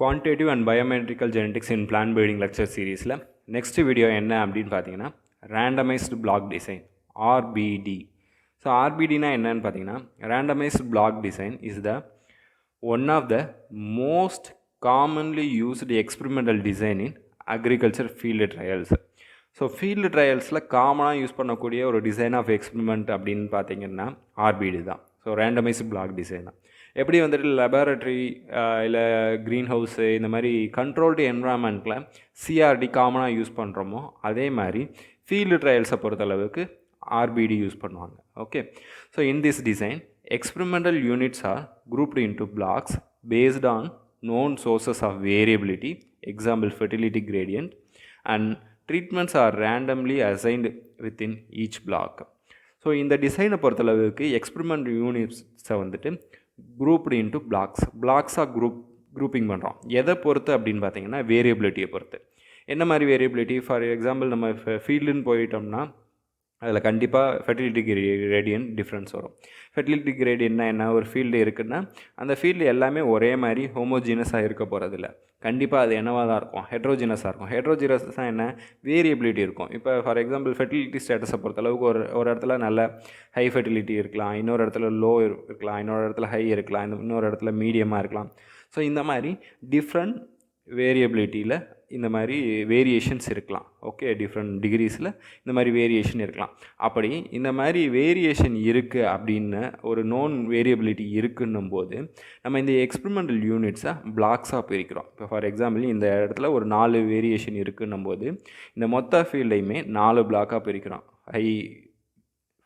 Quantitative and biometrical genetics in plant breeding lecture சீரீஸில் next video என்ன அப்படின்னு பார்த்தீங்கன்னா randomized block design RBD. So ஆர்பிடினா என்னன்னு பார்த்தீங்கன்னா randomized block design is the one of the most commonly used experimental design in agriculture field trials. So field ட்ரையல்ஸில் காமனாக use பண்ணக்கூடிய ஒரு டிசைன் ஆஃப் எக்ஸ்பெரிமெண்ட் அப்படின்னு பார்த்தீங்கன்னா ஆர்பிடி தான். ஸோ ரேண்டமைஸ்டு பிளாக் டிசைன் தான். எப்படி வந்துட்டு லெபார்ட்ரி இல்லை க்ரீன் ஹவுஸு இந்த மாதிரி கண்ட்ரோல்டு என்வரான்மெண்ட்டில் சிஆர்டி காமனாக யூஸ் பண்ணுறோமோ அதே மாதிரி ஃபீல்டு ட்ரையல்ஸை பொறுத்தளவுக்கு ஆர்பிடி யூஸ் பண்ணுவாங்க. Okay, so in this design experimental units are grouped into blocks based on known sources of variability, example fertility gradient, and treatments are randomly assigned within each block. So இந்த டிசைனை பொறுத்தளவுக்கு experiment யூனிட்ஸை வந்துட்டு grouped into பிளாக்ஸாக grouping பண்ணுறோம். எதை பொறுத்து அப்படின்னு பார்த்தீங்கன்னா வேரியபிலிட்டியை பொறுத்து. என்ன மாதிரி வேரியபிலிட்டி? ஃபார் எக்ஸாம்பிள் நம்ம ஃபீல்டுன்னு போயிட்டோம்னா அதில் கண்டிப்பாக ஃபெர்டிலிட்டி கிரேடியன்ட் டிஃப்ரென்ஸ் வரும். ஃபெர்டிலிட்டி கிரேடியன்ட்னா என்ன? ஒரு ஃபீல்டு இருக்குன்னா அந்த ஃபீல்டு எல்லாமே ஒரே மாதிரி ஹோமோஜீனஸாக இருக்க போகிறதில்ல. கண்டிப்பாக அது என்னவாக தான் இருக்கும்? ஹெட்ரோஜினஸாக இருக்கும். ஹெட்ரோஜினஸ்னால் என்ன? வேரியபிலிட்டி இருக்கும். இப்போ ஃபார் எக்ஸாம்பிள் ஃபெர்டிலிட்டி ஸ்டேட்டஸை பொறுத்தளவுக்கு ஒரு இடத்துல நல்ல ஹை ஃபெர்டிலிட்டி இருக்கலாம், இன்னொரு இடத்துல லோ இருக்கலாம், இன்னொரு இடத்துல ஹை இருக்கலாம், இன்னொரு இடத்துல மீடியமாக இருக்கலாம். ஸோ இந்த மாதிரி டிஃப்ரெண்ட் வேரியபிலிட்டியில் இந்த மாதிரி வேரியேஷன்ஸ் இருக்கலாம். ஓகே, டிஃப்ரெண்ட் டிகிரிஸில் இந்த மாதிரி வேரியேஷன் இருக்கலாம். அப்படி இந்த மாதிரி வேரியேஷன் இருக்குது அப்படின்னு ஒரு நோன் வேரியபிலிட்டி இருக்குன்னும் போது நம்ம இந்த எக்ஸ்பெரிமெண்டல் யூனிட்ஸை பிளாக்ஸாக பிரிக்கிறோம். இப்போ ஃபார் எக்ஸாம்பிள் இந்த இடத்துல ஒரு 4 வேரியேஷன் இருக்குன்னும் போது இந்த மொத்த ஃபீல்டையுமே 4 பிளாக்காக பிரிக்கிறோம். ஹை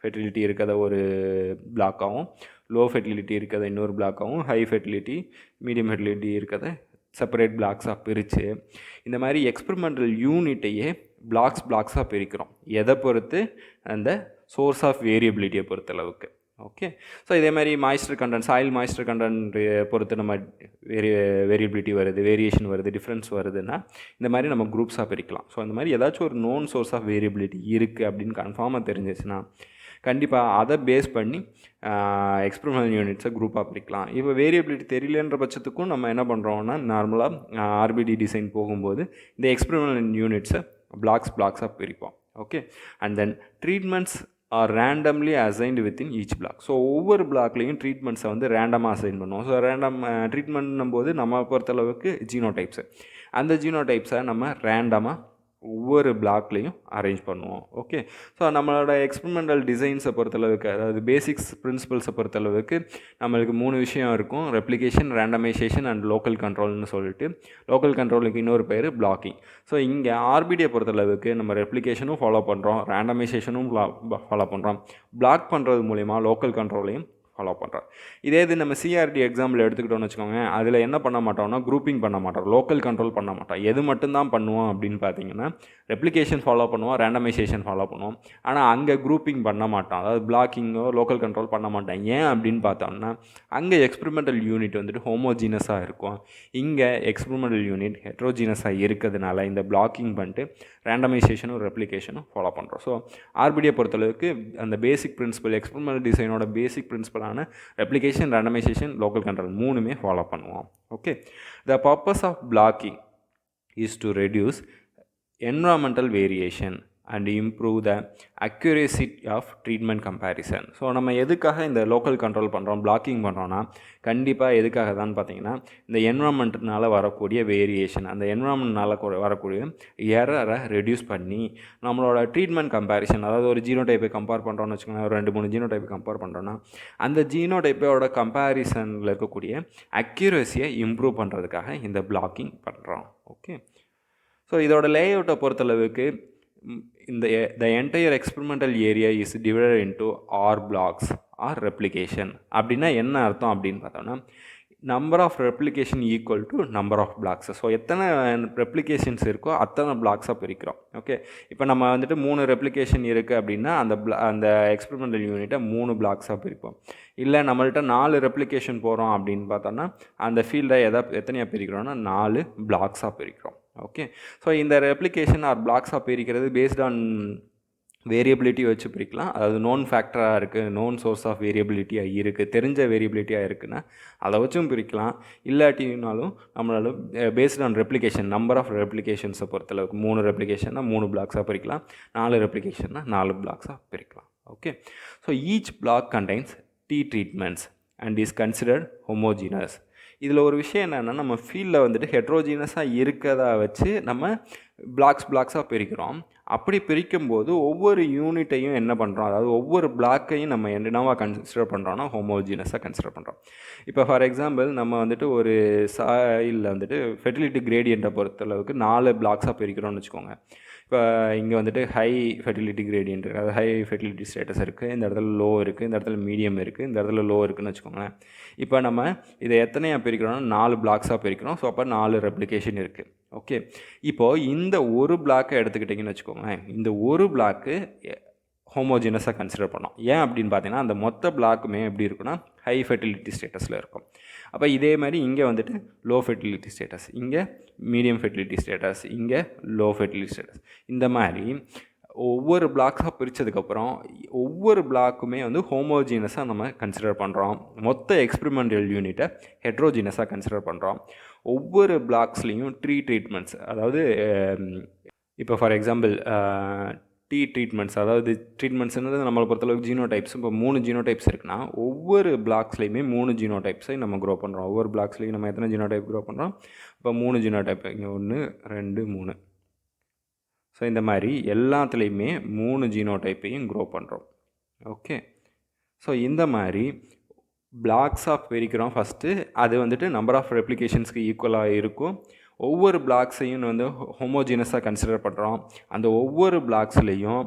ஃபெர்டிலிட்டி இருக்கிறத ஒரு பிளாக்காகவும், லோ ஃபெர்டிலிட்டி இருக்கிறத இன்னொரு பிளாக்காகவும், ஹை ஃபெர்டிலிட்டி மீடியம் ஃபெர்டிலிட்டி இருக்கிறத செப்பரேட் பிளாக்ஸாக பிரித்து இந்த மாதிரி எக்ஸ்பெரிமெண்டல் யூனிட்டையே பிளாக்ஸாக பிரிக்கிறோம். எதை பொறுத்து? அந்த சோர்ஸ் ஆஃப் வேரியபிலிட்டியை பொறுத்தளவுக்கு. ஓகே, ஸோ இதே மாதிரி moisture content, soil moisture content பொறுத்து நம்ம வேரியபிலிட்டி வருது, வேரியேஷன் வருது, டிஃப்ரென்ஸ் வருதுன்னா இந்த மாதிரி நம்ம குரூப்ஸாக பிரிக்கலாம். ஸோ அந்த மாதிரி ஏதாச்சும் ஒரு நோன் சோர்ஸ் ஆஃப் வேரியபிலிட்டி இருக்குது அப்படின்னு கன்ஃபார்மாக தெரிஞ்சிச்சுன்னா கண்டிப்பாக அதை பேஸ் பண்ணி எக்ஸ்பெரிமெண்டல் யூனிட்ஸை குரூப்பாக பிரிக்கலாம். இப்போ வேரியபிலிட்டி தெரியலன்ற பட்சத்துக்கும் நம்ம என்ன பண்ணுறோம்னா நார்மலாக ஆர்பிடி டிசைன் போகும்போது இந்த எக்ஸ்பெரிமெண்டல் யூனிட்ஸை பிளாக்ஸாக பிரிப்போம். Okay, and then treatments are randomly assigned within each block. So ஒவ்வொரு பிளாக்லேயும் ட்ரீட்மெண்ட்ஸை வந்து ரேண்டமாக அசைன் பண்ணுவோம். ஸோ ரேண்டம் ட்ரீட்மெண்ட்னும் போது நம்ம பொறுத்தளவுக்கு ஜீனோடைப்ஸு, அந்த ஜீனோடைப்ஸை நம்ம ரேண்டமாக ஒவ்வொரு பிளாக்லேயும் அரேஞ்ச் பண்ணுவோம். ஓகே, ஸோ நம்மளோட எக்ஸ்பெரிமெண்டல் டிசைன்ஸை பொறுத்தளவுக்கு, அதாவது பேசிக்ஸ் பிரின்சிபல்ஸை பொறுத்தளவுக்கு நம்மளுக்கு 3 விஷயம் இருக்கும்: ரெப்ளிகேஷன், ரேண்டமைசேஷன் அண்ட் லோக்கல் கண்ட்ரோல்னு சொல்லிட்டு. லோக்கல் கண்ட்ரோலுக்கு இன்னொரு பேர் பிளாக்கிங். ஸோ இங்கே ஆர்பிடியை பொறுத்தளவுக்கு நம்ம ரெப்ளிகேஷனும் ஃபாலோ பண்ணுறோம், ரேண்டமைசேஷனும் ஃபாலோ பண்ணுறோம், பிளாக் பண்ணுறது மூலிமா லோக்கல் கண்ட்ரோலையும் ஃபாலோ பண்ணுறோம். இதே இது நம்ம சிஆர்டி எக்ஸாம்பிள் எடுத்துக்கிட்டோம்னு வச்சுக்கோங்க, அதில் என்ன பண்ண மாட்டோம்னா குரூப்பிங் பண்ண மாட்டோம், லோக்கல் கண்ட்ரோல் பண்ண மாட்டோம். எது மட்டும்தான் பண்ணுவோம் அப்படின்னு பார்த்தீங்கன்னா ரெப்ளிகேஷன் ஃபாலோ பண்ணுவோம், ரேண்டமைசேஷன் ஃபாலோ பண்ணுவோம். ஆனால் அங்கே குரூப்பிங் பண்ண மாட்டோம், அதாவது பிளாக்கிங்கோ லோக்கல் கண்ட்ரோல் பண்ண மாட்டோம். ஏன் அப்படின்னு பார்த்தோம்னா அங்கே எக்ஸ்பெரிமெண்டல் யூனிட் வந்துட்டு ஹோமோஜீனஸாக இருக்கும், இங்கே எக்ஸ்பெரிமெண்டல் யூனிட் ஹெட்ரோஜீனஸாக இருக்கிறதுனால இந்த பிளாக்கிங் பண்ணிட்டு ரேண்டமைசேஷனும் ரெப்ளிகேஷனும் ஃபாலோ பண்ணுறோம். ஸோ ஆர்பிடியை பொறுத்தளவுக்கு அந்த பேசிக் பிரின்சிபல், எக்ஸ்பெரிமெண்டல் டிசைனோட பேசிக் பிரின்சிபலான ரெப்ளிகேஷன், ரேண்டமைசேஷன், லோக்கல் கண்ட்ரோல் 3மே ஃபாலோ பண்ணுவோம். Okay, the purpose of blocking is to reduce environmental variation and improve the accuracy of treatment comparison. So நம்ம எதுக்காக இந்த லோக்கல் கண்ட்ரோல் பண்ணுறோம், பிளாக்கிங் பண்ணுறோன்னா கண்டிப்பாக எதுக்காக தான் பார்த்தீங்கன்னா இந்த என்வரான்மெண்ட்னால வரக்கூடிய வேரியேஷன், அந்த என்வரான்மெண்ட்னால வரக்கூடிய எரரை ரெடியூஸ் பண்ணி நம்மளோட ட்ரீட்மெண்ட் கம்பேரிசன், அதாவது ஒரு ஜீனோடைப்பை கம்பேர் பண்ணுறோன்னு வச்சுக்கோங்க, ஒரு 2-3 ஜீனோடைப்பை கம்பேர் பண்ணுறோன்னா அந்த ஜீனோடைப்போட கம்பேரிசனில் இருக்கக்கூடிய அக்யூரஸியை இம்ப்ரூவ் பண்ணுறதுக்காக இந்த பிளாக்கிங் பண்ணுறோம். ஓகே, ஸோ இதோட லேஅவுட்டை பொறுத்தளவுக்கு இந்த the entire experimental area is divided into r blocks or replication. அப்படின்னா என்ன அர்த்தம் அப்படின்னு பார்த்தோம்னா number of replication equal to number of blocks. So எத்தனை ரெப்ளிகேஷன்ஸ் இருக்கோ அத்தனை பிளாக்ஸாக பிரிக்கிறோம். ஓகே, இப்போ நம்ம வந்துட்டு 3 ரெப்ளிகேஷன் இருக்குது அப்படின்னா அந்த எக்ஸ்பெரிமெண்டல் யூனிட்டை 3 பிளாக்ஸாக பிரிப்போம். இல்லை நம்மள்ட்ட 4 ரெப்ளிகேஷன் போகிறோம் அப்படின்னு பார்த்தோன்னா அந்த ஃபீல்டை எத்தனையாக பிரிக்கிறோன்னா 4 பிளாக்ஸாக பிரிக்கிறோம். ஓகே, ஸோ இந்த ரெப்ளிகேஷன் ஆர் பிளாக்ஸாக பிரிக்கிறது பேஸ்ட் ஆன் வேரியபிலிட்டி வச்சு பிரிக்கலாம். அதாவது நோன் ஃபேக்டராக இருக்குது, நோன் சோர்ஸ் ஆஃப் வேரியபிலிட்டியாக இருக்குது, தெரிஞ்ச வேரியபிலிட்டியாக இருக்குன்னா அதை வச்சும் பிரிக்கலாம். இல்லாட்டினாலும் நம்மளால based on replication, number of ரெப்ளிகேஷன்ஸை பொறுத்தளவுக்கு 3 ரெப்ளிகேஷன்னா 3 பிளாக்ஸாக பிரிக்கலாம், 4 ரெப்ளிகேஷன்னா 4 பிளாக்ஸாக பிரிக்கலாம். Okay, so each block contains T treatments and is considered homogeneous. இதில் ஒரு விஷயம் என்னென்னா, நம்ம ஃபீல்டில் வந்துட்டு ஹெட்ரோஜீனஸாக இருக்கிறதா வச்சு நம்ம பிளாக்ஸாக பிரிக்கிறோம். அப்படி பிரிக்கும்போது ஒவ்வொரு யூனிட்டையும் என்ன பண்ணுறோம், அதாவது ஒவ்வொரு பிளாக்கையும் நம்ம என்னவாக கன்சிடர் பண்ணுறோன்னா ஹோமோஜீனஸாக கன்சிடர் பண்ணுறோம். இப்போ ஃபார் எக்ஸாம்பிள் நம்ம வந்துட்டு ஒரு சாயிலில் வந்துட்டு ஃபெர்டிலிட்டி கிரேடியண்ட்டை பொறுத்தளவுக்கு 4 பிளாக்ஸாக பிரிக்கிறோம்னு வச்சுக்கோங்க. இப்போ இங்கே வந்துட்டு ஹை ஃபெர்டிலிட்டி கிரேடியன்ட் இருக்குது, அதாவது ஹை ஃபெர்டிலிட்டி ஸ்டேட்டஸ் இருக்குது, இந்த இடத்துல லோ இருக்குது, இந்த இடத்துல மீடியம் இருக்குது, இந்த இடத்துல லோ இருக்குதுன்னு வச்சுக்கோங்களேன். இப்போ நம்ம இதை எத்தனையாக பிரிக்கிறோம்னா 4 பிளாக்ஸாக பிரிக்கிறோம். ஸோ அப்போ 4 ரெப்ளிகேஷன் இருக்குது. ஓகே, இப்போது இந்த ஒரு பிளாக்கை எடுத்துக்கிட்டிங்கன்னு வச்சுக்கோங்களேன், இந்த ஒரு பிளாக்கு ஹோமோஜினஸாக கன்சிடர் பண்ணோம். ஏன் அப்படின்னு பார்த்தீங்கன்னா, அந்த மொத்த பிளாக்குமே எப்படி இருக்குன்னா ஹை ஃபெர்டிலிட்டி ஸ்டேட்டஸில் இருக்கும். அப்போ இதே மாதிரி இங்கே வந்துட்டு லோ ஃபெர்டிலிட்டி ஸ்டேட்டஸ், இங்கே மீடியம் ஃபெர்டிலிட்டி ஸ்டேட்டஸ், இங்கே லோ ஃபெர்டிலிட்டி ஸ்டேட்டஸ். இந்த மாதிரி ஒவ்வொரு பிளாக்ஸாக பிரித்ததுக்கப்புறம் ஒவ்வொரு பிளாக்குமே வந்து ஹோமோஜீனஸாக நம்ம கன்சிடர் பண்ணுறோம். மொத்த எக்ஸ்பெரிமெண்டல் யூனிட்டை ஹெட்ரோஜீனஸாக கன்சிடர் பண்ணுறோம். ஒவ்வொரு பிளாக்ஸ்லேயும் ட்ரீட்மெண்ட்ஸ், அதாவது இப்போ ஃபார் எக்ஸாம்பிள் ட்ரீட்மெண்ட்ஸ், அதாவது ட்ரீட்மெண்ட்ஸ்ன்றது நம்மளை பொறுத்தளவுக்கு ஜீனோடைப்ஸ். இப்போ 3 ஜீனோடைப்ஸ் இருக்குன்னா ஒவ்வொரு பிளாக்ஸ்லேயுமே 3 ஜீனோடைப்ஸை நம்ம க்ரோ பண்ணுறோம். ஒவ்வொரு பிளாக்ஸ்லேயும் நம்ம எத்தனை ஜீனோடைப் க்ரோ பண்ணுறோம்? இப்போ 3 ஜீனோடைப், இங்கே 1 2 3. ஸோ இந்த மாதிரி எல்லாத்துலேயுமே 3 ஜீனோடைப்பையும் க்ரோ பண்ணுறோம். ஓகே, ஸோ இந்த மாதிரி பிளாக்ஸாக பிரிக்கிறோம் ஃபஸ்ட்டு. அது வந்துட்டு நம்பர் ஆஃப் ரெப்ளிகேஷன்ஸ்க்கு ஈக்குவலாக இருக்கும். ஒவ்வொரு பிளாக்ஸையும் வந்து ஹோமோஜீனஸாக கன்சிடர் பண்ணுறோம். அந்த ஒவ்வொரு பிளாக்ஸ்லேயும்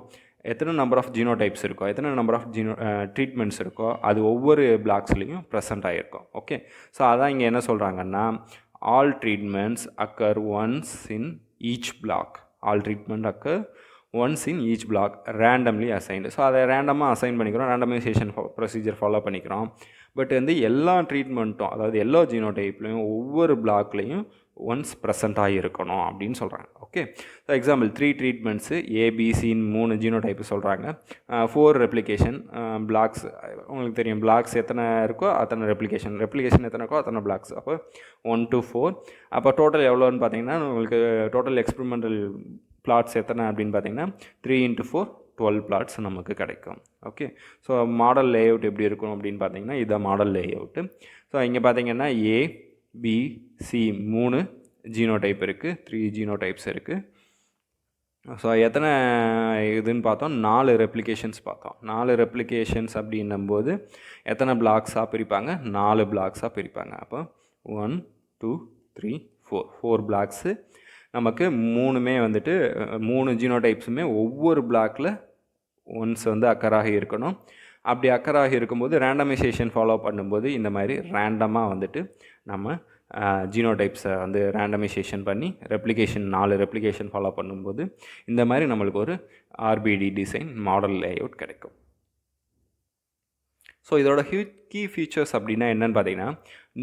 எத்தனை நம்பர் ஆஃப் ஜீனோடைப்ஸ் இருக்கோ, எத்தனை நம்பர் ஆஃப் ட்ரீட்மெண்ட்ஸ் இருக்கோ, அது ஒவ்வொரு பிளாக்ஸ்லேயும் ப்ரெசென்ட் ஆகிருக்கும். ஓகே, ஸோ அதான் இங்கே என்ன சொல்கிறாங்கன்னா, all treatments occur once in each block. All treatment occur once in each block randomly assigned. So அதை ரேண்டமாக அசைன் பண்ணிக்கிறோம், ரேண்டமைசேஷன் ப்ரொசீஜர் ஃபாலோ பண்ணிக்கிறோம். பட் வந்து எல்லா ட்ரீட்மெண்ட்டும், அதாவது எல்லா ஜீனோடைப்லையும் ஒவ்வொரு பிளாக்லேயும் ஒன்ஸ் ப்ரெசண்ட்டாக இருக்கணும் அப்படின்னு சொல்கிறாங்க. ஓகே, ஸோ எக்ஸாம்பிள் 3 ட்ரீட்மெண்ட்ஸு ஏபிசின்னு 3 ஜீனோடைப்பு சொல்கிறாங்க. 4 ரெப்ளிகேஷன் பிளாக்ஸ். உங்களுக்கு தெரியும் பிளாக்ஸ் எத்தனை இருக்கோ அத்தனை ரெப்ளிகேஷன் எத்தனை இருக்கோ அத்தனை பிளாக்ஸ். அப்போ 1 to 4. அப்போ டோட்டல் எவ்வளோன்னு பார்த்தீங்கன்னா, உங்களுக்கு டோட்டல் எக்ஸ்பெரிமெண்டல் பிளாட்ஸ் எத்தனை அப்படின்னு பார்த்தீங்கன்னா 3 into 4 12 பிளாட்ஸ் நமக்கு கிடைக்கும். ஓகே, ஸோ மாடல் லேஅவுட் எப்படி இருக்கும் அப்படின்னு பார்த்தீங்கன்னா, இதுதான் மாடல் லேஅவுட்டு. ஸோ இங்கே பார்த்தீங்கன்னா ஏபிசி 3 ஜீனோடைப் இருக்குது, 3 ஜீனோடைப்ஸ் இருக்குது. ஸோ எத்தனை இதுன்னு பார்த்தோம், 4 ரெப்ளிகேஷன்ஸ் பார்த்தோம். 4 ரெப்ளிகேஷன்ஸ் அப்படின்னும்போது எத்தனை பிளாக்ஸாக பிரிப்பாங்க? 4 பிளாக்ஸாக பிரிப்பாங்க. அப்போ 1 2 3 4 பிளாக்ஸு நமக்கு. 3மே வந்துட்டு 3 ஜீனோடைப்ஸுமே ஒவ்வொரு பிளாக்கில் ஒன்ஸ் வந்து அக்கராகி இருக்கணும். அப்படி அக்கராகி இருக்கும்போது ரேண்டமைசேஷன் ஃபாலோ பண்ணும்போது இந்த மாதிரி ரேண்டமாக வந்துட்டு நம்ம ஜீனோடைப்ஸை வந்து ரேண்டமைசேஷன் பண்ணி ரெப்ளிகேஷன் 4 ரெப்ளிகேஷன் ஃபாலோ பண்ணும்போது இந்த மாதிரி நம்மளுக்கு ஒரு ஆர்பிடி டிசைன் மாடல் லேஅவுட் கிடைக்கும். ஸோ இதோட கீ ஃபீச்சர்ஸ் அப்படின்னா என்னென்னு பார்த்தீங்கன்னா,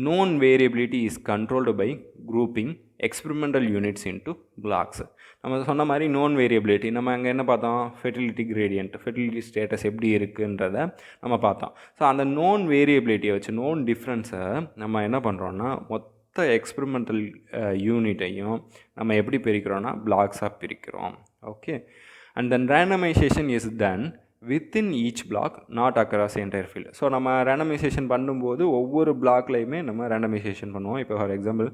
known variability is controlled by grouping experimental units into blocks. நம்ம சொன்ன மாதிரி known variability, நம்ம அங்கே என்ன பார்த்தோம், ஃபெர்டிலிட்டி கிரேடியன்ட், ஃபெர்டிலிட்டி ஸ்டேட்டஸ் எப்படி இருக்குன்றத நம்ம பார்த்தோம். ஸோ அந்த known variabilityயை வச்சு, known டிஃப்ரென்ஸை நம்ம என்ன பண்ணுறோன்னா, மொத்த எக்ஸ்பெரிமெண்டல் யூனிட்டையும் நம்ம எப்படி பிரிக்கிறோன்னா பிளாக்ஸாக பிரிக்கிறோம். Okay, and then randomization is done within each block, not across entire field. So நம்ம ரேண்டமைசேஷன் பண்ணும்போது ஒவ்வொரு பிளாக்லையுமே நம்ம ரேண்டமைசேஷன் பண்ணுவோம். இப்போ ஃபார் எக்ஸாம்பிள்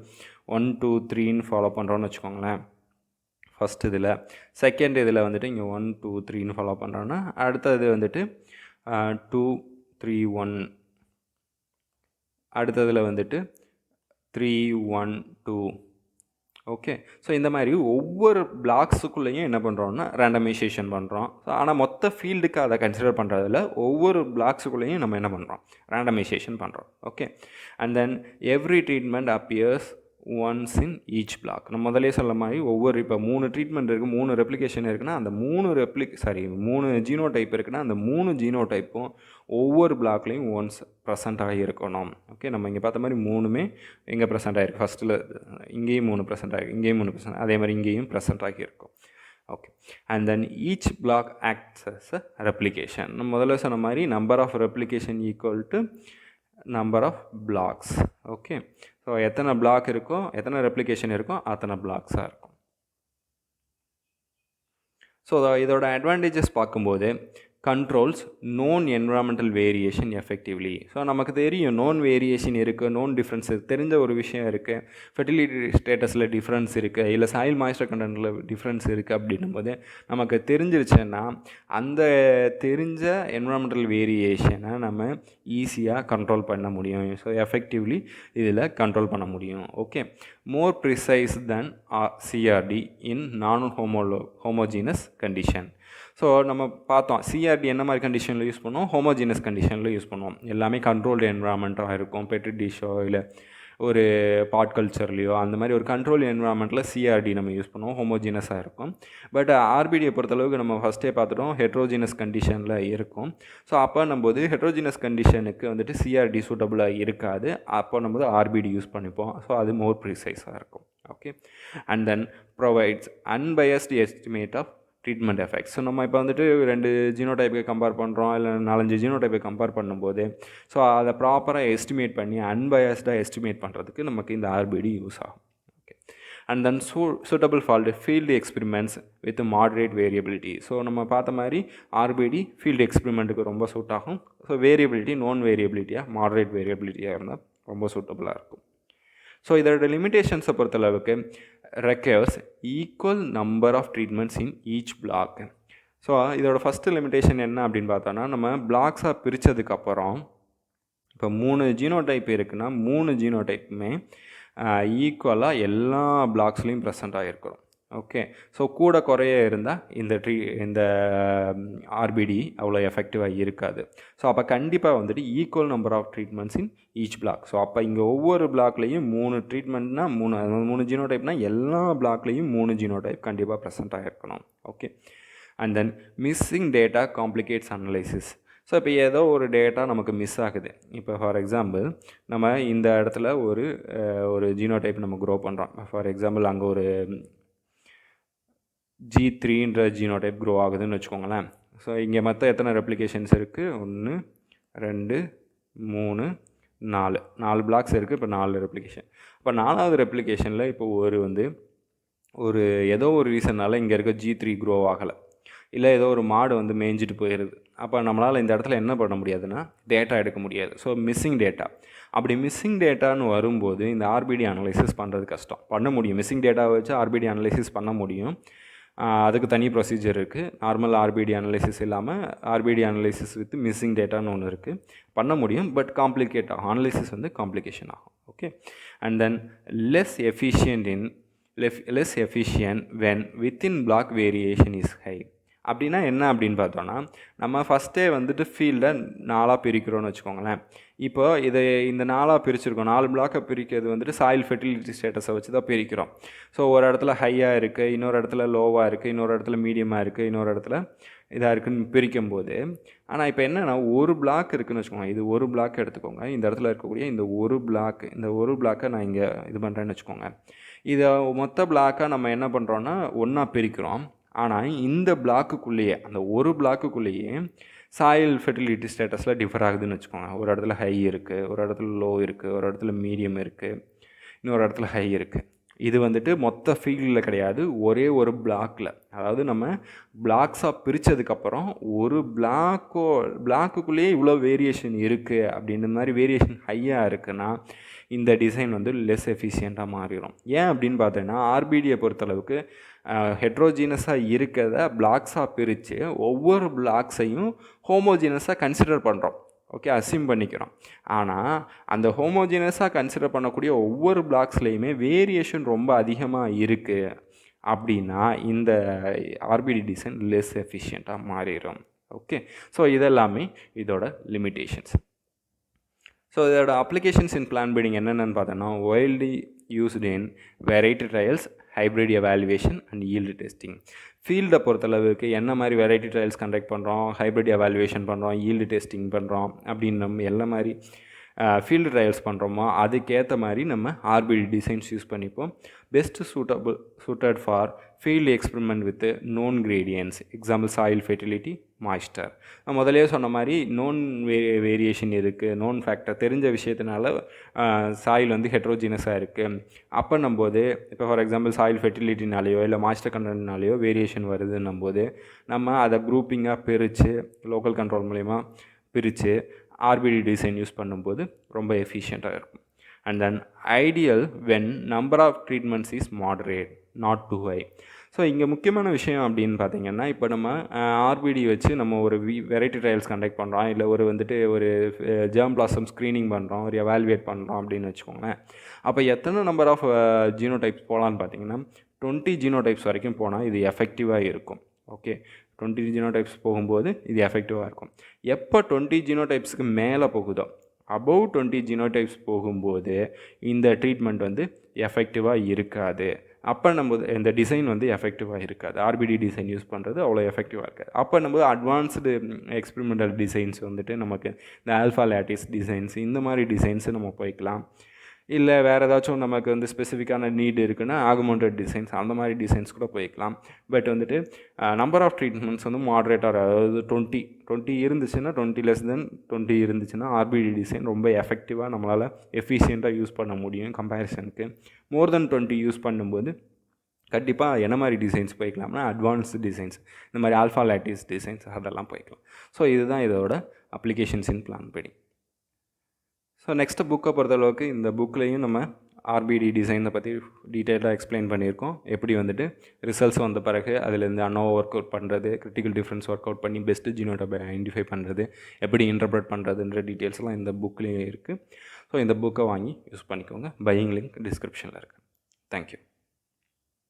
1 2 3ன்னு ஃபாலோ பண்ணுறோன்னு வச்சுக்கோங்களேன் ஃபஸ்ட் இதில். செகண்ட் இதில் வந்துட்டு இங்கே 1 2 3ன்னு ஃபாலோ பண்ணுறோன்னா அடுத்தது வந்துட்டு 2 3 1, அடுத்ததில் வந்துட்டு 3 1 2. ஓகே, ஸோ இந்த மாதிரி ஒவ்வொரு பிளாக்ஸுக்குள்ளேயும் என்ன பண்ணுறோன்னா ரேண்டமைசேஷன் பண்ணுறோம். ஸோ ஆனால் மொத்த ஃபீல்டுக்கு அதை கன்சிடர் பண்ணுறதில்ல, ஒவ்வொரு பிளாக்ஸுக்குள்ளேயும் நம்ம என்ன பண்ணுறோம், ரேண்டமைசேஷன் பண்ணுறோம். Okay, and then every treatment appears once in each block. நம்ம முதலே சொல்ல மாதிரி ஒவ்வொரு, இப்போ 3 ட்ரீட்மெண்ட் இருக்குது, 3 ரெப்ளிகேஷன் இருக்குன்னா அந்த 3 ஜீனோடைப் இருக்குன்னா அந்த 3 ஜீனோடைப்பும் ஒவ்வொரு பிளாக்லேயும் ஒன்ஸ் ப்ரெசென்ட் ஆகியிருக்கணும். ஓகே, நம்ம இங்கே பார்த்த மாதிரி 3மே எங்கே ப்ரெசென்ட் ஆகிருக்கு, ஃபஸ்ட்டில் இங்கேயும் 3 ப்ரெசென்ட் ஆகிருக்கு, இங்கேயும் 3 ப்ரெசென்ட், அதே மாதிரி இங்கேயும் ப்ரெசென்ட் ஆகியிருக்கும். Okay. And then each block acts as a replication. நம்ம முதல்ல சொன்ன மாதிரி number of replication equal to number of blocks. Okay. So எத்தனை பிளாக் இருக்கோ, எத்தனை ரெப்ளிகேஷன் இருக்கோ அத்தனை பிளாக்ஸாக இருக்கும். ஸோ இதோட அட்வான்டேஜஸ் பார்க்கும்போது controls known environmental variation effectively. So நமக்கு தெரியும் நோன் வேரியேஷன் இருக்குது, நோன் டிஃப்ரென்ஸ் தெரிஞ்ச ஒரு விஷயம் இருக்குது, ஃபெர்டிலிட்டி ஸ்டேட்டஸில் டிஃப்ரென்ஸ் இருக்குது, இல்லை சாயில் மாய்ஸ்டர் கண்டென்ட்டில் டிஃப்ரென்ஸ் இருக்குது அப்படின்னும் போது நமக்கு தெரிஞ்சிருச்சுன்னா அந்த தெரிஞ்ச என்விரான்மெண்டல் வேரியேஷனை நம்ம ஈஸியாக கண்ட்ரோல் பண்ண முடியும். ஸோ எஃபெக்டிவ்லி இதில் கண்ட்ரோல் பண்ண முடியும். ஓகே. மோர் ப்ரிசைஸ் தென் சிஆர்டி இன் நான் ஹோமோஜீனஸ் கண்டிஷன். ஸோ நம்ம பார்த்தோம் சிஆர்டி என்ன மாதிரி கண்டிஷனில் யூஸ் பண்ணுவோம், ஹோமோஜீனஸ் கண்டிஷனில் யூஸ் பண்ணுவோம். எல்லாமே கண்ட்ரோல்டு என்விரான்மெண்ட்டாக இருக்கும். பெட்ரி டிஷ்ஷோ இல்லை ஒரு பாட் கல்ச்சர்லேயோ அந்த மாதிரி ஒரு கண்ட்ரோல் என்விரான்மெண்ட்டில் சிஆர்டி நம்ம யூஸ் பண்ணுவோம், ஹோமோஜீனஸாக இருக்கும். பட் ஆர்பிடியை பொறுத்தளவுக்கு நம்ம ஃபஸ்ட்டே பார்த்துட்டோம் ஹெட்ரோஜீனஸ் கண்டிஷனில் இருக்கும். ஸோ அப்போ நம்ம ஹெட்ரோஜீனஸ் கண்டிஷனுக்கு வந்துட்டு சிஆர்டி சூட்டபுளாக இருக்காது. அப்போ நம்ம ஆர்பிடி யூஸ் பண்ணிப்போம். ஸோ அது மோர் ப்ரிசைஸாக இருக்கும். Okay. And then provides unbiased estimate of treatment effects. So நம்ம இப்போ வந்துட்டு 2 ஜீனோடைப்பை கம்பேர் பண்ணுறோம், இல்லை 4-5 ஜீனோடைப்பை கம்பேர் பண்ணும்போது ஸோ அதை ப்ராப்பராக எஸ்டிமேட் பண்ணி அன்பயஸ்டாக எஸ்டிமேட் பண்ணுறதுக்கு நமக்கு இந்த ஆர்பிடி யூஸ் ஆகும். Okay. And then suitable for field experiments with moderate variability. So நம்ம பார்த்த மாதிரி ஆர்பிடி ஃபீல்டு எக்ஸ்பெரிமெண்ட்டுக்கு ரொம்ப சூட் ஆகும். ஸோ வேரியபிலிட்டி நோன் வேரியபிலிட்டியாக மாடரேட் வேரியபிலிட்டியாக இருந்தால் ரொம்ப சூட்டபுளாக இருக்கும். ஸோ இதோட லிமிட்டேஷன்ஸை பொறுத்தளவுக்கு requires equal number of treatments in each block. So இதோட ஃபஸ்ட்டு லிமிட்டேஷன் என்ன அப்படின்னு பார்த்தோன்னா, நம்ம பிளாக்ஸாக பிரித்ததுக்கப்புறம் இப்போ 3 ஜீனோடைப் இருக்குன்னா 3 ஜீனோடைப்புமே ஈக்குவலாக எல்லா பிளாக்ஸ்லேயும் ப்ரெசென்ட் ஆகிருக்கிறோம். ஓகே. ஸோ கூட குறைய இருந்தால் இந்த ஆர்பிடி அவ்வளோ எஃபெக்டிவாக இருக்காது. ஸோ அப்போ கண்டிப்பாக வந்துட்டு equal number of treatments in each block. So அப்போ இங்கே ஒவ்வொரு பிளாக்லேயும் 3 ட்ரீட்மெண்ட்னா 3 ஜீனோடைப்னா எல்லா பிளாக்லேயும் 3 ஜீனோடைப் கண்டிப்பாக ப்ரெசென்ட் ஆகிருக்கணும். Okay. And then missing data complicates analysis. So இப்போ ஏதோ ஒரு டேட்டா நமக்கு மிஸ் ஆகுது. இப்போ ஃபார் எக்ஸாம்பிள் நம்ம இந்த இடத்துல ஒரு ஜீனோடைப் நம்ம க்ரோ பண்ணுறோம். ஃபார் எக்ஸாம்பிள் அங்கே ஒரு G3ன்ற ஜீனோடைப் க்ரோ ஆகுதுன்னு வச்சுக்கோங்களேன். ஸோ இங்கே மொத்தம் எத்தனை ரெப்ளிகேஷன்ஸ் இருக்குது? 1 2 3 4 பிளாக்ஸ் இருக்குது. இப்போ 4 ரெப்ளிகேஷன். இப்போ 4வது ரெப்ளிகேஷனில் இப்போ ஒரு ஏதோ ஒரு ரீசனால் இங்கே இருக்க G3 க்ரோ ஆகலை, இல்லை ஏதோ ஒரு மாடு மேய்ஞ்சிட்டு போயிடுது. அப்போ நம்மளால் இந்த இடத்துல என்ன பண்ண முடியாதுன்னா டேட்டா எடுக்க முடியாது. So missing data. அப்படி மிஸ்ஸிங் டேட்டான்னு வரும்போது இந்த ஆர்பிடி அனலைசிஸ் பண்ணுறது கஷ்டம். பண்ண முடியும், மிஸ்ஸிங் டேட்டாவை வச்சு ஆர்பிடி அனலைசிஸ் பண்ண முடியும். அதுக்கு தனி ப்ரொசீஜர் இருக்குது. நார்மல் ஆர்பிடி அனலைசிஸ் இல்லாமல் ஆர்பிடி அனலைசிஸ் வித் மிஸ்ஸிங் டேட்டான்னு ஒன்று இருக்குது, பண்ண முடியும். பட் காம்ப்ளிகேட் ஆகும், அனலைசிஸ் காம்ப்ளிகேஷன் ஆகும். Okay. And then less efficient when within block variation is high. அப்படின்னா என்ன அப்படின்னு பார்த்தோன்னா, நம்ம ஃபஸ்ட்டே ஃபீல்டை 4ஆக பிரிக்கிறோன்னு வச்சுக்கோங்களேன். இப்போ இந்த 4ஆக பிரிச்சுருக்கோம். 4 பிளாக்கை பிரிக்கிறது சாயில் ஃபெர்டிலிட்டி ஸ்டேட்டஸை வச்சு தான் பிரிக்கிறோம். ஸோ ஒரு இடத்துல ஹையாக இருக்குது, இன்னொரு இடத்துல லோவாக இருக்குது, இன்னொரு இடத்துல மீடியமாக இருக்குது, இன்னொரு இடத்துல இதாக இருக்குதுன்னு பிரிக்கும்போது, ஆனால் இப்போ என்னென்னா ஒரு பிளாக் இருக்குதுன்னு வச்சுக்கோங்க. இது ஒரு பிளாக் எடுத்துக்கோங்க. இந்த இடத்துல இருக்கக்கூடிய இந்த ஒரு பிளாக்கை நான் இங்கே இது பண்ணுறேன்னு வச்சுக்கோங்க. இதை மொத்த பிளாக்காக நம்ம என்ன பண்ணுறோன்னா ஒன்றா பிரிக்கிறோம். ஆனால் இந்த பிளாக்குக்குள்ளேயே அந்த ஒரு பிளாக்குக்குள்ளேயே சாயில் ஃபெர்டிலிட்டி ஸ்டேட்டஸில் டிஃபர் ஆகுதுன்னு வச்சுக்கோங்க. ஒரு இடத்துல ஹை இருக்குது, ஒரு இடத்துல லோ இருக்குது, ஒரு இடத்துல மீடியம் இருக்குது, இன்னொரு இடத்துல ஹை இருக்குது. இது மொத்த ஃபீல்டில் கிடையாது, ஒரே ஒரு பிளாக்கில். அதாவது நம்ம பிளாக்ஸாக பிரித்ததுக்கப்புறம் ஒரு பிளாக்குக்குள்ளேயே இவ்வளோ வேரியேஷன் இருக்குது அப்படின்ற மாதிரி வேரியேஷன் ஹையாக இருக்குன்னா இந்த டிசைன் லெஸ் எஃபிஷியண்ட்டாக மாறிடும். ஏன் அப்படின்னு பார்த்தீங்கன்னா ஆர்பிடியை பொறுத்தளவுக்கு ஹெட்ரோஜீனஸாக இருக்கிறத பிளாக்ஸாக பிரித்து ஒவ்வொரு பிளாக்ஸையும் ஹோமோஜீனஸாக கன்சிடர் பண்ணுறோம். ஓகே, அஸ்யூம் பண்ணிக்கிறோம். ஆனால் அந்த ஹோமோஜீனஸாக கன்சிடர் பண்ணக்கூடிய ஒவ்வொரு பிளாக்ஸ்லேயுமே வேரியேஷன் ரொம்ப அதிகமாக இருக்குது அப்படின்னா இந்த ஆர்பிடி டிசைன் லெஸ் எஃபிஷியண்ட்டாக மாறிடும். ஓகே, ஸோ இதெல்லாமே இதோட லிமிட்டேஷன்ஸ். ஸோ இதோட அப்ளிகேஷன்ஸ் இன் பிளான் பீடிங் என்னென்னு பார்த்தோன்னா widely used in variety trials, hybrid evaluation and yield testing. ஃபீல்டை பொறுத்தளவுக்கு என்ன மாதிரி வெரைட்டி ட்ரையல்ஸ் கண்டக்ட் பண்ணுறோம், ஹைப்ரிட் எவாலுவேஷன் பண்ணுறோம், ஈல்டு டெஸ்டிங் பண்ணுறோம் அப்படின்னு நம்ம எல்லா மாதிரி ஃபீல்டு ட்ரையல்ஸ் பண்ணுறோமோ அதுக்கேற்ற மாதிரி நம்ம ஆர்பிடி டிசைன்ஸ் யூஸ் பண்ணிப்போம். Best suited for field experiment with known gradients, example soil fertility, moisture. நான் முதலே சொன்ன மாதிரி நோன் வேரியேஷன் இருக்குது, நோன் ஃபேக்டர் தெரிஞ்ச விஷயத்தினால சாயில் வந்து ஹெட்ரோஜினஸாக இருக்குது. அப்போன்னும் போது இப்போ ஃபார் எக்ஸாம்பிள் சாயில் ஃபெர்டிலிட்டினாலேயோ இல்லை மாய்ஸ்டர் கண்டென்ட்னாலேயோ வேரியேஷன் வருதுன்னும் போது நம்ம அதை குரூப்பிங்காக பிரித்து லோக்கல் கண்ட்ரோல் மூலிமா பிரித்து ஆர்பிடி டிசைன் யூஸ் பண்ணும்போது ரொம்ப எஃபிஷியண்ட்டாக இருக்கும். And then ideal when number of treatments is moderate, not too high. So இங்கே முக்கியமான விஷயம் அப்படின்னு பார்த்தீங்கன்னா, இப்போ நம்ம ஆர்பிடி வச்சு நம்ம ஒரு வெரைட்டி ட்ரையல்ஸ் கண்டக்ட் பண்ணுறோம், இல்லை ஒரு ஜெர்ம் பிளாசம் ஸ்க்ரீனிங் பண்ணுறோம், ஒரு எவாலுவேட் பண்ணுறோம் அப்படின்னு வச்சுக்கோங்களேன். அப்போ எத்தனை நம்பர் ஆஃப் ஜீனோடைப்ஸ் போகலான்னு பார்த்தீங்கன்னா 20 ஜீனோடைப்ஸ் வரைக்கும் போனால் இது எஃபெக்டிவாக இருக்கும். ஓகே, 20 ஜீனோடைப்ஸ் போகும்போது இது எஃபெக்டிவாக இருக்கும். எப்போ 20 ஜீனோடைப்ஸுக்கு மேலே போகுதோ, அபவ் 20 ஜீனோடைப்ஸ் போகும்போது இந்த ட்ரீட்மெண்ட் வந்து எஃபெக்டிவாக இருக்காது. அப்போ நம்ம இந்த டிசைன் வந்து எஃபெக்டிவாக இருக்காது. ஆர்பிடி டிசைன் யூஸ் பண்ணுறது அவ்வளோ எஃபெக்டிவாக இருக்காது. அப்போ நம்ம அட்வான்ஸ்டு எக்ஸ்பெரிமெண்டல் டிசைன்ஸ் வந்துட்டு நமக்கு இந்த ஆல்ஃபா லேட்டிஸ் டிசைன்ஸ் இந்த மாதிரி டிசைன்ஸு நம்ம போய்க்கலாம். இல்லை வேறு ஏதாச்சும் நமக்கு வந்து ஸ்பெசிஃபிக்கான நீட் இருக்குன்னா ஆகுமெண்டட் டிசைன்ஸ் அந்த மாதிரி டிசைன்ஸ் கூட போய்க்கலாம். பட் வந்துட்டு நம்பர் ஆஃப் ட்ரீட்மெண்ட்ஸ் வந்து மாடரேட்டாக, அதாவது 20 இருந்துச்சுன்னா 20 இருந்துச்சுன்னா ஆர்பிடி டிசைன் ரொம்ப எஃபெக்டிவாக நம்மளால் எஃபிஷியண்ட்டாக யூஸ் பண்ண முடியும். கம்பேரிசனுக்கு மோர் தென் 20 யூஸ் பண்ணும்போது கண்டிப்பாக என்ன மாதிரி டிசைன்ஸ் போய்க்கலாம்னா அட்வான்ஸ்டு டிசைன்ஸ், இந்த மாதிரி ஆல்ஃபா லேட்டிஸ் டிசைன்ஸ் அதெல்லாம் போய்க்கலாம். ஸோ இதுதான் இதோட அப்ளிகேஷன்ஸ் இன் பிளான் படி. ஸோ நெக்ஸ்ட்டு புக்கை பொறுத்தளவுக்கு இந்த புக்லேயும் நம்ம ஆர்பிடி டிசைனை பற்றி டீட்டெயிலாக எக்ஸ்பிளைன் பண்ணியிருக்கோம். எப்படி வந்துட்டு ரிசல்ட்ஸ் வந்த பிறகு அதிலேருந்து அனோவா ஒர்க் அவுட் பண்ணுறது, கிரிட்டிக்கல் டிஃப்ரென்ஸ் ஒர்க் அவுட் பண்ணி பெஸ்ட்டு ஜீனோடைப்பை ஐடென்டிஃபை பண்ணுறது, எப்படி இன்டர்பிரட் பண்ணுறதுன்ற டீட்டெயில்ஸ்லாம் இந்த புக்லேயே இருக்குது. ஸோ இந்த புக்கை வாங்கி யூஸ் பண்ணிக்கோங்க. பையிங் லிங்க் டிஸ்கிரிப்ஷனில் இருக்குது. தேங்க்யூ.